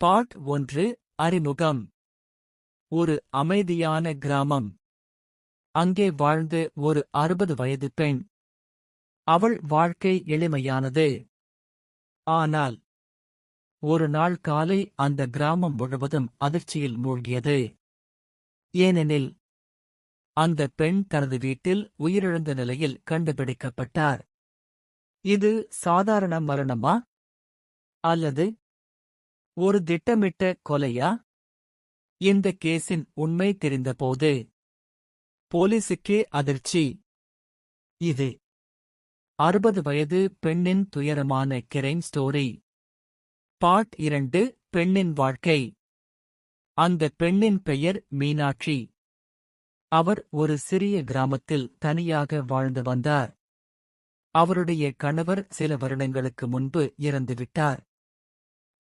Part 1 அறிமுகம். ஒரு அமைதியான கிராமம். அங்கே வாழ்ந்து ஒரு 60 வயது பெண். அவள் வாழ்க்கை எளிமையானது. ஆனால் ஒரு நாள் காலை அந்த கிராமம் முழுவதும் அதிர்ச்சியில் மூழ்கியது. ஏனெனில் அந்த பெண் தனது வீட்டில் உயிரிழந்த நிலையில் கண்டுபிடிக்கப்பட்டார். இது சாதாரண மரணமா, அல்லது ஒரு திட்டமிட்ட கொலையா? இந்த கேஸின் உண்மை தெரிந்தபோது போலீசுக்கே அதிர்ச்சி. இது 60 வயது பெண்ணின் துயரமான கிரைம் ஸ்டோரி. பார்ட் 2 பெண்ணின் வாழ்க்கை. அந்த பெண்ணின் பெயர் மீனாட்சி. அவர் ஒரு சிறிய கிராமத்தில் தனியாக வாழ்ந்து வந்தார். அவருடைய கணவர் சில வருடங்களுக்கு முன்பு இறந்துவிட்டார்.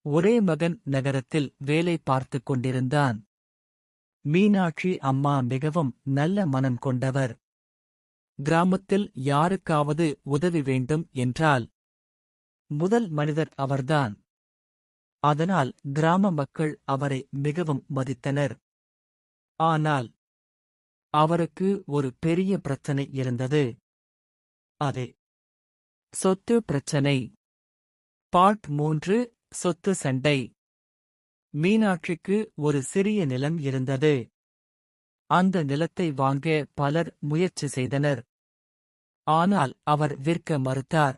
ஒரே மகன் நகரத்தில் வேலை பார்த்துக் கொண்டிருந்தான். மீனாட்சி அம்மா மிகவும் நல்ல மனம் கொண்டவர். கிராமத்தில் யாருக்காவது உதவி வேண்டும் என்றால் முதல் மனிதர் அவர்தான். அதனால் கிராம மக்கள் அவரை மிகவும் மதித்தனர். ஆனால் அவருக்கு ஒரு பெரிய பிரச்சனை இருந்தது. அது சொத்து பிரச்சனை. பார்ட் 3 சொத்து சண்டை. மீனாட்சிக்கு ஒரு சிறிய நிலம் இருந்தது. அந்த நிலத்தை வாங்க பலர் முயற்சி செய்தனர். ஆனால் அவர் விற்க மறுத்தார்.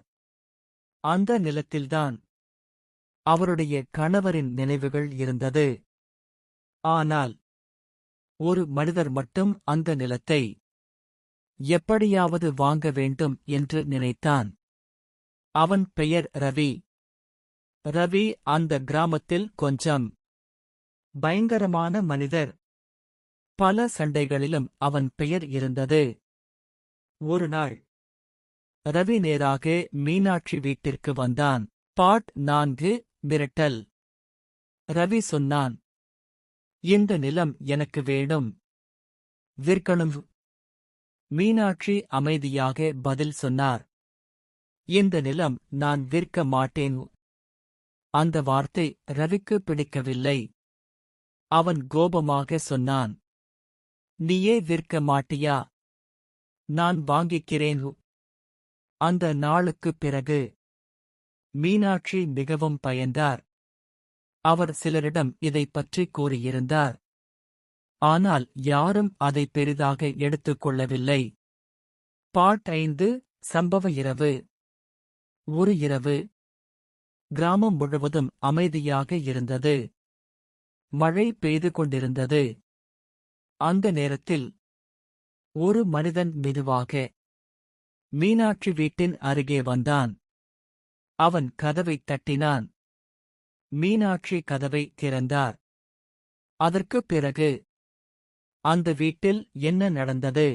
அந்த நிலத்தில்தான் அவருடைய கணவரின் நினைவுகள் இருந்தது. ஆனால் ஒரு மனிதர் மட்டும் அந்த நிலத்தை எப்படியாவது வாங்க வேண்டும் என்று நினைத்தான். அவன் பெயர் ரவி. ரவி அந்த கிராமத்தில் கொஞ்சம் பயங்கரமான மனிதர். பல சண்டைகளிலும் அவன் பெயர் இருந்தது. ஒரு நாள் ரவி நேராக மீனாட்சி வீட்டிற்கு வந்தான். பார்ட் 4 மிரட்டல். ரவி சொன்னான், இந்த நிலம் எனக்கு வேணும், விற்கணும். மீனாட்சி அமைதியாக பதில் சொன்னார், இந்த நிலம் நான் விற்க மாட்டேன். அந்த வார்த்தை ரவிக்கு பிடிக்கவில்லை. அவன் கோபமாக சொன்னான், நீயே விற்க மாட்டியா? நான் வாங்கிக்கிறேன். அந்த நாளுக்குப் பிறகு மீனாட்சி மிகவும் பயந்தார். அவர் சிலரிடம் இதைப் பற்றி கூறியிருந்தார். ஆனால் யாரும் அதை பெரிதாக எடுத்துக் கொள்ளவில்லை. பார்ட் 5 சம்பவ இரவு. ஒரு இரவு கிராமம் முழுவதும் அமைதியாக இருந்தது. மழை பெய்து கொண்டிருந்தது. அந்த நேரத்தில் ஒரு மனிதன் மெதுவாக மீனாட்சி வீட்டின் அருகே வந்தான். அவன் கதவைத் தட்டினான். மீனாட்சி கதவை திறந்தார். அதற்குப் பிறகு அந்த வீட்டில் என்ன நடந்தது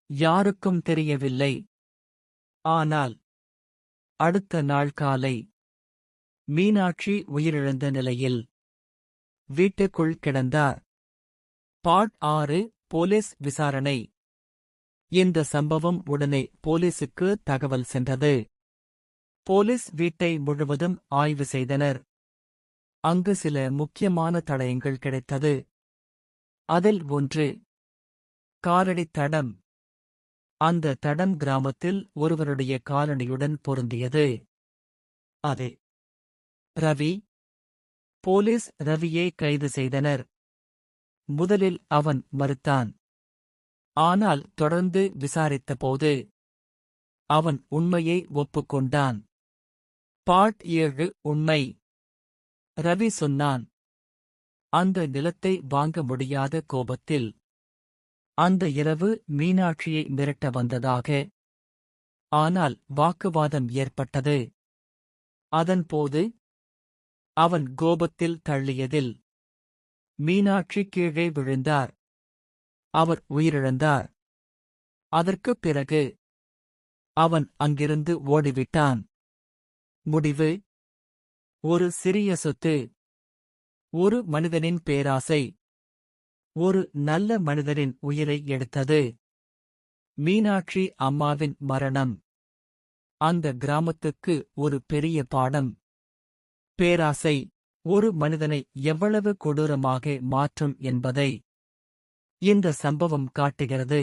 யாருக்கும் தெரியவில்லை. ஆனால் அடுத்த நாள் காலை மீனாட்சி உயிரிழந்த நிலையில் வீட்டுக்குள் கிடந்தார். பார்ட் 6 போலீஸ் விசாரணை. இந்த சம்பவம் உடனே போலீசுக்கு தகவல் சென்றது. போலீஸ் வீட்டை முழுவதும் ஆய்வு செய்தனர். அங்கு சில முக்கியமான தடயங்கள் கிடைத்தது. அதில் ஒன்று காலடி தடம். அந்த தடம் கிராமத்தில் ஒருவருடைய காலணியுடன் பொருந்தியது. அது ரவி. போலீஸ் ரவியை கைது செய்தனர். முதலில் அவன் மறுத்தான். ஆனால் தொடர்ந்து விசாரித்தபோது அவன் உண்மையை ஒப்புக்கொண்டான். பார்ட் 7 உண்மை. ரவி சொன்னான், அந்த நிலத்தை வாங்க முடியாத கோபத்தில் அந்த இரவு மீனாட்சியை மிரட்ட வந்ததாக. ஆனால் வாக்குவாதம் ஏற்பட்டது. அதன்போது அவன் கோபத்தில் தள்ளியதில் மீனாட்சி கீழே விழுந்தார். அவர் உயிரிழந்தார். அதற்குப் பிறகு அவன் அங்கிருந்து ஓடிவிட்டான். முடிவு. ஒரு சிறிய சொத்து, ஒரு மனிதனின் பேராசை, ஒரு நல்ல மனிதரின் உயிரை எடுத்தது. மீனாட்சி அம்மாவின் மரணம் அந்த கிராமத்துக்கு ஒரு பெரிய பாடம். பேராசை ஒரு மனிதனை எவ்வளவு கொடூரமாக மாற்றும் என்பதை இந்த சம்பவம் காட்டுகிறது.